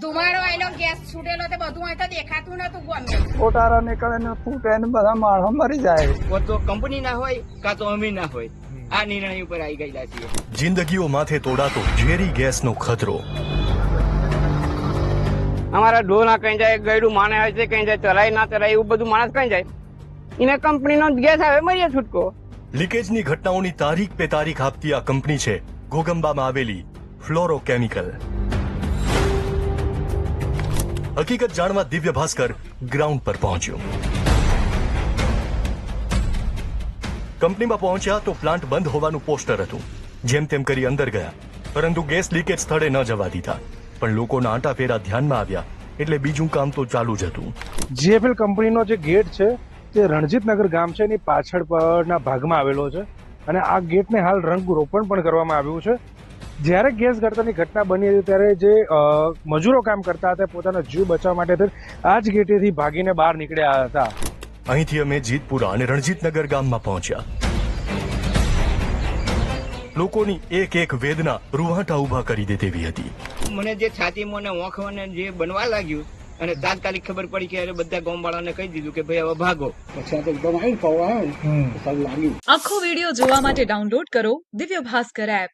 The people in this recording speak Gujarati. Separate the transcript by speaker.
Speaker 1: ધુમાડો આયલો ગેસ છૂટેલો તે બધું અહીં તો દેખાતું નતું ગમે.
Speaker 2: કોટારા નીકળે ને ફૂટે ને બધા માણસો મરી જાય.
Speaker 3: કો તો કંપની ના હોય કાં તો અમે ના હોય. આ નિર્ણય ઉપર આવી ગયેલા છીએ.
Speaker 4: જિંદગીઓ માથે તોડાતો ઝેરી ગેસનો ખતરો.
Speaker 5: અમારા ઢોર ના કઈ જાય, ગયડું માને આવે છે કઈ જાય, ચલાય ના ચલાય એવું બધું માણસ કઈ જાય. એને કંપનીનો ગેસ આવે મરીએ છૂટકો.
Speaker 4: લીકેજની ઘટનાઓની તારીખ પે તારીખ આપતી આ કંપની છે ઘોગંબામાં આવેલી ફ્લોરોકેમિકલ. હકીકત જાણવા દિવ્ય ભાસ્કર ગ્રાઉન્ડ પર પહોંચ્યો. કંપનીમાં પહોંચ્યા તો પ્લાન્ટ બંધ હોવાનું પોસ્ટર હતું. જેમ તેમ કરી અંદર ગયા, પરંતુ ગેસ લીકેજ સ્થળે ન જવા દીધા. પણ લોકોના આંટાફેરા ધ્યાનમાં આવ્યા એટલે બીજું કામ તો ચાલુ જ હતું.
Speaker 6: જીએફએલ કંપનીનો જે ગેટ છે તે રણજીતનગર ગામ છે એની પાછળના ભાગમાં આવેલો છે અને આ ગેટને હાલ રંગરોપણ પણ કરવામાં આવ્યું છે. જ્યારે ગેસ ગળતરની ઘટના બની હતી ત્યારે જે મજૂરો કામ કરતા હતા પોતાનો જીવ બચાવવા માટે આ જ ગેટેથી ભાગીને બહાર નીકળ્યા હતા.
Speaker 4: અહીંથી અમે જીતપુરા અને રણજીતનગર ગામમાં પહોંચ્યા. લોકોની એક એક વેદના રૂવાટા ઉભા કરી દે તેવી હતી.
Speaker 3: મને જે છાતીમાં ને ઓંખમાં જે બનવા લાગ્યું અને તાત્કાલિક ખબર પડી કે અરે બધા ગામવાળાને કહી દીધું કે ભાઈ હવે ભાગો.
Speaker 7: આખો વિડિયો જોવા માટે ડાઉનલોડ કરો દિવ્ય ભાસ્કર એપ.